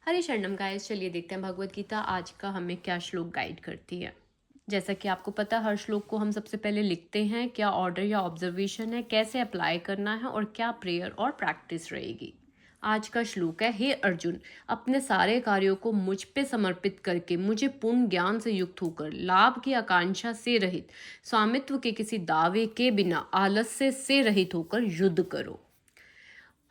हरे शरणम गाइस, चलिए देखते हैं भगवत गीता आज का हमें क्या श्लोक गाइड करती है। जैसा कि आपको पता है, हर श्लोक को हम सबसे पहले लिखते हैं, क्या ऑर्डर या ऑब्जर्वेशन है, कैसे अप्लाई करना है और क्या प्रेयर और प्रैक्टिस रहेगी। आज का श्लोक है, हे अर्जुन, अपने सारे कार्यों को मुझ पे समर्पित करके मुझे पूर्ण ज्ञान से युक्त होकर लाभ की आकांक्षा से रहित, स्वामित्व के किसी दावे के बिना आलस्य से रहित होकर युद्ध करो।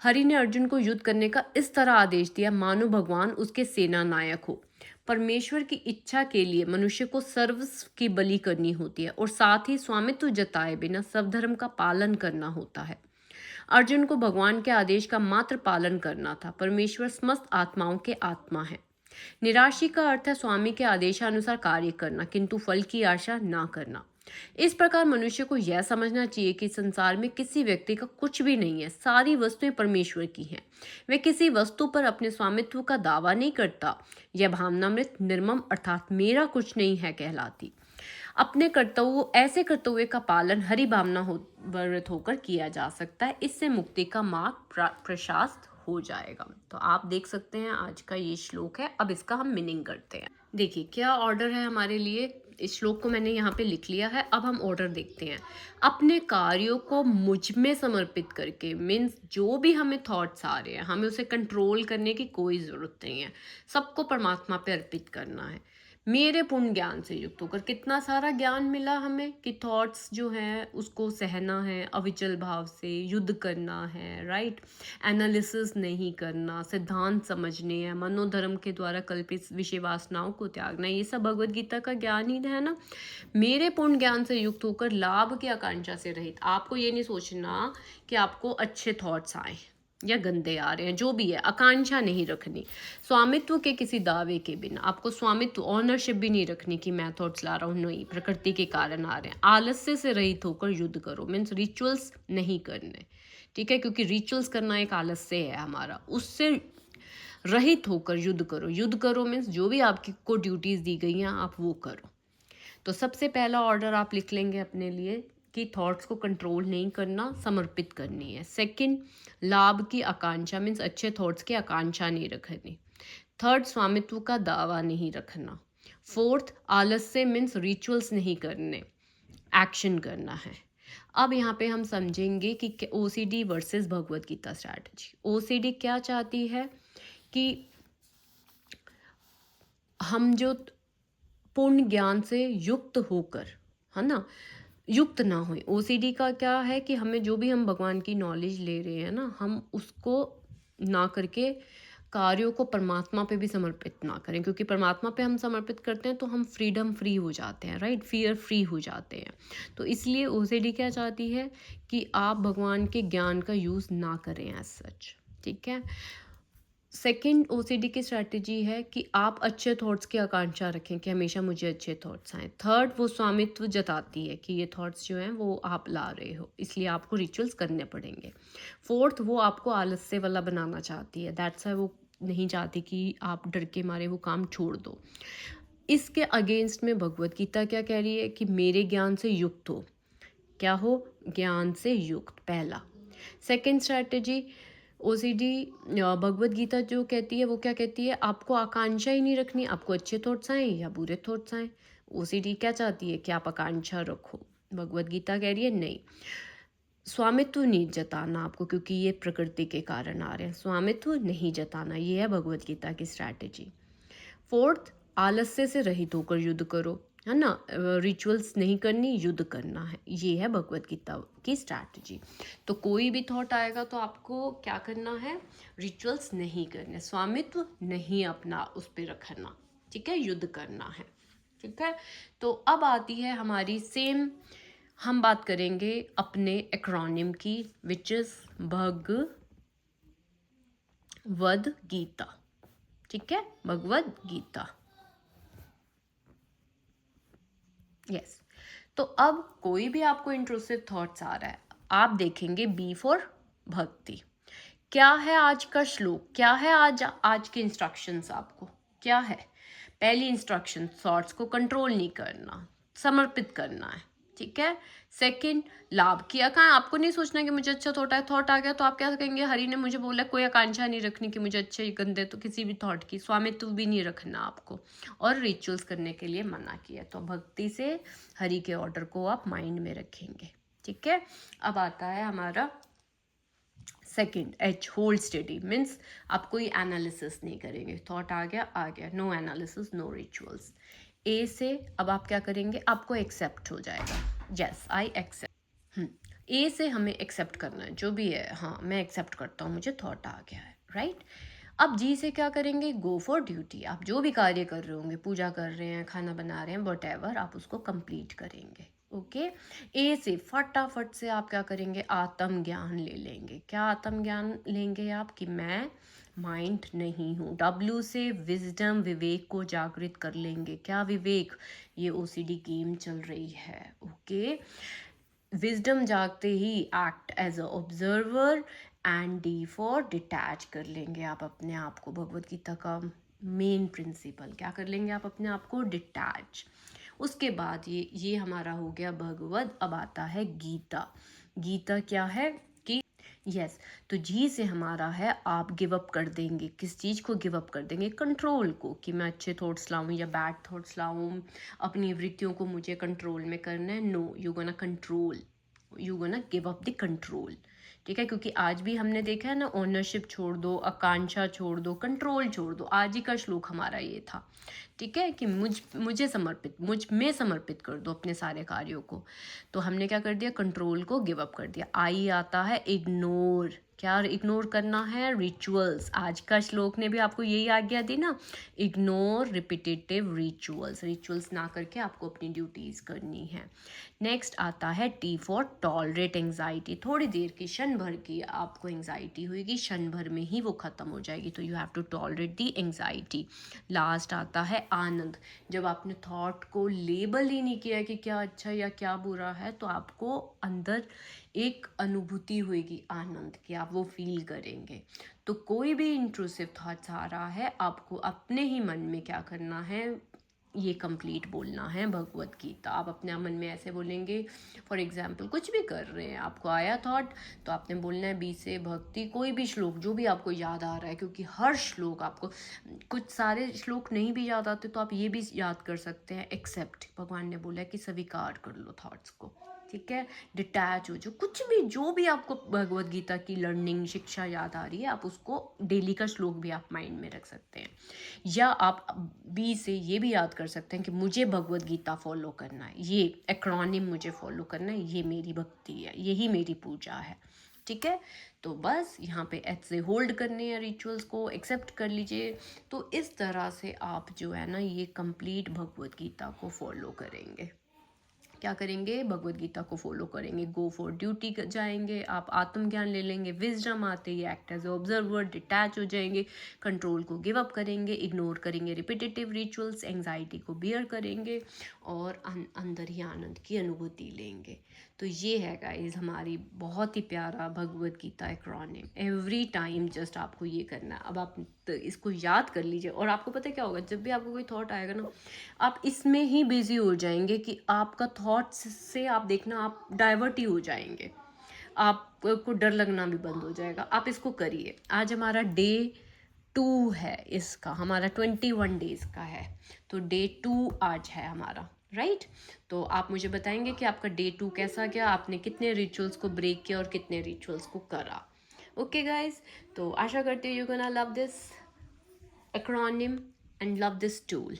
हरि ने अर्जुन को युद्ध करने का इस तरह आदेश दिया मानो भगवान उसके सेना नायक हो। परमेश्वर की इच्छा के लिए मनुष्य को सर्वस्व की बलि करनी होती है और साथ ही स्वामित्व जताए बिना सब धर्म का पालन करना होता है। अर्जुन को भगवान के आदेश का मात्र पालन करना था। परमेश्वर समस्त आत्माओं के आत्मा है। निराशी का अर्थ है स्वामी के आदेशानुसार कार्य करना, किंतु फल की आशा ना करना। इस प्रकार मनुष्य को यह समझना चाहिए कि संसार में किसी व्यक्ति का कुछ भी नहीं है, सारी वस्तुएं परमेश्वर की हैं। वह किसी वस्तु पर अपने स्वामित्व का दावा नहीं करता। यह भावनामृत निर्मम अर्थात मेरा कुछ नहीं है कहलाती। अपने कर्तव्य ऐसे कर्तव्य का पालन हरि भावना वर्त होकर किया जा सकता है। इससे मुक्ति का मार्ग प्रशस्त हो जाएगा। तो आप देख सकते हैं आज का ये श्लोक है। अब इसका हम मीनिंग करते हैं। देखिए क्या ऑर्डर है हमारे लिए। इस श्लोक को मैंने यहाँ पे लिख लिया है। अब हम ऑर्डर देखते हैं। अपने कार्यों को मुझ में समर्पित करके मीन्स जो भी हमें थॉट्स आ रहे हैं हमें उसे कंट्रोल करने की कोई ज़रूरत नहीं है। सबको परमात्मा पे अर्पित करना है। मेरे पूर्ण ज्ञान से युक्त होकर कितना सारा ज्ञान मिला हमें कि थॉट्स जो हैं उसको सहना है, अविचल भाव से युद्ध करना है, राइट। एनालिसिस नहीं करना, सिद्धांत समझने हैं, मनोधर्म के द्वारा कल्पित विषय वासनाओं को त्यागना, ये सब भगवत गीता का ज्ञान ही है ना। मेरे पूर्ण ज्ञान से युक्त होकर लाभ की आकांक्षा से रहित। आपको ये नहीं सोचना कि आपको अच्छे थॉट्स आए या गंदे आ रहे हैं, जो भी है आकांक्षा नहीं रखनी। स्वामित्व के किसी दावे के बिना, आपको स्वामित्व ऑनरशिप भी नहीं रखनी कि मैं थॉट्स ला रहा हूँ, नहीं, प्रकृति के कारण आ रहे हैं। आलस्य से रहित होकर युद्ध करो मीन्स रिचुअल्स नहीं करने, ठीक है, क्योंकि रिचुअल्स करना एक आलस्य है हमारा। उससे रहित होकर युद्ध करो। युद्ध करो मीन्स जो भी आपकी को ड्यूटीज दी गई हैं आप वो करो। तो सबसे पहला ऑर्डर आप लिख लेंगे अपने लिए कि थॉट्स को कंट्रोल नहीं करना, समर्पित करनी है। सेकंड, लाभ की आकांक्षा मीन्स अच्छे थॉट्स की आकांक्षा नहीं रखनी। थर्ड, स्वामित्व का दावा नहीं रखना। फोर्थ, आलस्य मीन्स रिचुअल्स नहीं करने, एक्शन करना है। अब यहाँ पे हम समझेंगे कि OCD versus Bhagavad Gita strategy. OCD क्या चाहती है कि हम जो पूर्ण ज्ञान से युक्त होकर, है ना, युक्त ना हो। ओसीडी का क्या है कि हमें जो भी हम भगवान की नॉलेज ले रहे हैं ना, हम उसको ना करके कार्यों को परमात्मा पे भी समर्पित ना करें, क्योंकि परमात्मा पे हम समर्पित करते हैं तो हम फ्रीडम फ्री हो जाते हैं, राइट, फियर फ्री हो जाते हैं। तो इसलिए ओसीडी क्या चाहती है कि आप भगवान के ज्ञान का यूज़ ना करें एज सच, ठीक है। सेकंड ओसीडी की स्ट्रैटेजी है कि आप अच्छे थॉट्स की आकांक्षा रखें कि हमेशा मुझे अच्छे थॉट्स आएँ। थर्ड, वो स्वामित्व जताती है कि ये थॉट्स जो हैं वो आप ला रहे हो, इसलिए आपको रिचुअल्स करने पड़ेंगे। फोर्थ, वो आपको आलस्य वाला बनाना चाहती है, दैट्स वाई वो नहीं चाहती कि आप डर के मारे वो काम छोड़ दो। इसके अगेंस्ट में भगवत गीता क्या कह रही है कि मेरे ज्ञान से युक्त हो। क्या हो? ज्ञान से युक्त, पहला। Second strategy OCD Bhagavad Gita जो कहती है वो क्या कहती है, आपको आकांक्षा ही नहीं रखनी, आपको अच्छे थॉट्स आए या बुरे थॉट्स आए। ओसीडी क्या चाहती है कि आप आकांक्षा रखो। भगवत गीता कह रही है नहीं, स्वामित्व नहीं जताना आपको, क्योंकि ये प्रकृति के कारण आ रहे हैं, स्वामित्व नहीं जताना, ये है भगवत गीता की स्ट्रैटेजी। फोर्थ, आलस्य से रहित होकर युद्ध करो, है ना, रिचुअल्स नहीं करनी, युद्ध करना है, ये है भगवत गीता की स्ट्रैटेजी। तो कोई भी थॉट आएगा तो आपको क्या करना है, रिचुअल्स नहीं करने, स्वामित्व नहीं अपना उस पर रखना, ठीक है, युद्ध करना है, ठीक है। तो अब आती है हमारी सेम, हम बात करेंगे अपने एक्रोनिम की, विच इज भगवद गीता, ठीक है, भगवद गीता, यस। तो अब कोई भी आपको इंट्रूसिव थॉट्स आ रहा है, आप देखेंगे बी फॉर भक्ति। क्या है आज का श्लोक, क्या है आज के इंस्ट्रक्शंस, आपको क्या है। पहली इंस्ट्रक्शन, थॉट्स को कंट्रोल नहीं करना, समर्पित करना है, ठीक है। सेकंड, लाभ किया कहाँ, आपको नहीं सोचना कि मुझे अच्छा थॉट आ गया तो आप क्या कहेंगे, हरि ने मुझे बोला कोई आकांक्षा नहीं रखनी कि मुझे अच्छे गंदे तो किसी भी थॉट की स्वामित्व भी नहीं रखना आपको, और रिचुअल्स करने के लिए मना किया। तो भक्ति से हरि के ऑर्डर को आप माइंड में रखेंगे, ठीक है। अब आता है हमारा second H, hold steady, means आप कोई एनालिसिस नहीं करेंगे, थॉट आ गया, नो एनालिसिस नो रिचुअल्स। ए से अब आप क्या करेंगे, आपको एक्सेप्ट हो जाएगा, यस आई एक्सेप्ट। ए से हमें एक्सेप्ट करना है जो भी है, हाँ मैं एक्सेप्ट करता हूँ, मुझे थॉट आ गया है, राइट। अब जी से क्या करेंगे, गो फॉर ड्यूटी, आप जो भी कार्य कर रहे होंगे, पूजा कर रहे हैं, खाना बना रहे हैं, वट एवर, आप उसको कंप्लीट करेंगे, ओके। ए से फटाफट से आप क्या करेंगे, आत्म ज्ञान ले लेंगे। क्या आत्म ज्ञान लेंगे आप, कि मैं माइंड नहीं हूँ। डब्ल्यू से विजडम, विवेक को जागृत कर लेंगे। क्या विवेक, ये ओसीडी गेम चल रही है, ओके। विजडम जागते ही act as a observer, and D for detach कर लेंगे आप अपने आप को। भगवत गीता का मेन प्रिंसिपल, क्या कर लेंगे आप अपने आप को, डिटैच। उसके बाद ये हमारा हो गया भगवत। अब आता है गीता। गीता क्या है कि यस, तो जी से हमारा है आप गिव अप कर देंगे। किस चीज़ को गिव अप कर देंगे, कंट्रोल को, कि मैं अच्छे थॉट्स लाऊं या बैड थॉट्स लाऊं, अपनी वृत्तियों को मुझे कंट्रोल में करना है। No, you gonna control, you gonna give up the control, ठीक है। क्योंकि आज भी हमने देखा है ना, ओनरशिप छोड़ दो, आकांक्षा छोड़ दो, कंट्रोल छोड़ दो। आज ही का श्लोक हमारा ये था, ठीक है, कि मुझे समर्पित, मुझ में समर्पित कर दो अपने सारे कार्यों को। तो हमने क्या कर दिया, कंट्रोल को गिव अप कर दिया। आई आता है इग्नोर। क्या इग्नोर करना है, रिचुअल्स। आज का श्लोक ने भी आपको यही आज्ञा दी ना, इग्नोर रिपीटेटिव रिचुअल्स। रिचुअल्स ना करके आपको अपनी ड्यूटीज करनी है। नेक्स्ट आता है टी फॉर टॉलरेट एंग्जाइटी। थोड़ी देर की, क्षण भर की आपको एंग्जाइटी होगी, क्षण भर में ही वो खत्म हो जाएगी, तो you have to tolerate the anxiety. Last आता है आनंद। जब आपने थॉट को लेबल ही नहीं किया कि क्या अच्छा या क्या बुरा है, तो आपको अंदर एक अनुभूति होगी आनंद की, आप वो फील करेंगे। तो कोई भी इंट्रूसिव थॉट्स आ रहा है, आपको अपने ही मन में क्या करना है, ये कंप्लीट बोलना है भगवत गीता। आप अपने मन में ऐसे बोलेंगे, फॉर एग्जाम्पल कुछ भी कर रहे हैं, आपको आया थॉट तो आपने बोलना है बी से भक्ति, कोई भी श्लोक जो भी आपको याद आ रहा है, क्योंकि हर श्लोक आपको, कुछ सारे श्लोक नहीं भी याद आते तो आप ये भी याद कर सकते हैं। एक्सेप्ट, भगवान ने बोला कि स्वीकार कर लो थॉट्स को, ठीक है। डिटैच हो, जो कुछ भी, जो भी आपको भगवत गीता की लर्निंग, शिक्षा याद आ रही है, आप उसको डेली का श्लोक भी आप माइंड में रख सकते हैं। या आप बी से ये भी याद कर सकते हैं कि मुझे भगवत गीता फॉलो करना है, ये एक्रोनिम मुझे फॉलो करना है, ये मेरी भक्ति है, यही मेरी पूजा है, ठीक है। तो बस यहाँ पे एच से होल्ड करने हैं रिचुअल्स को, एक्सेप्ट कर लीजिए। तो इस तरह से आप जो है ना, ये कंप्लीट भगवत गीता को फॉलो करेंगे। क्या करेंगे, भगवत गीता को फॉलो करेंगे, गो फॉर ड्यूटी जाएंगे, आप आत्मज्ञान ले लेंगे, विजडम आते ही एक्ट एज ऑब्जर्वर, डिटैच हो जाएंगे, कंट्रोल को गिव अप करेंगे, इग्नोर करेंगे रिपीटेटिव रिचुअल्स, एंग्जाइटी को बियर करेंगे, और अंदर ही आनंद की अनुभूति लेंगे। तो ये है गाइस हमारी बहुत ही प्यारा Bhagavad Gita acronym. Every time just आपको ये करना है। अब आप तो इसको याद कर लीजिए, और आपको पता है क्या होगा, जब भी आपको कोई थॉट आएगा ना, आप इसमें ही बिजी हो जाएंगे कि आपका थॉट्स से, आप देखना आप डाइवर्ट ही हो जाएंगे, आपको डर लगना भी बंद हो जाएगा। आप इसको करिए। आज हमारा डे 2 है, इसका हमारा 21 डेज का है, तो डे 2 आज है हमारा, राइट। तो आप मुझे बताएंगे कि आपका डे 2 कैसा गया, आपने कितने रिचुअल्स को ब्रेक किया और कितने रिचुअल्स को करा। ओके गाइज, तो आशा करती हूँ you gonna love this acronym and love this tool.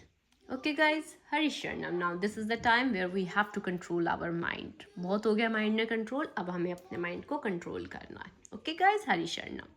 Okay guys, Hari Sharnam. Now this is the time where we have to control our mind. बहुत हो गया माइंड में कंट्रोल, अब हमें अपने माइंड को कंट्रोल करना है। Okay guys, Hari Sharnam.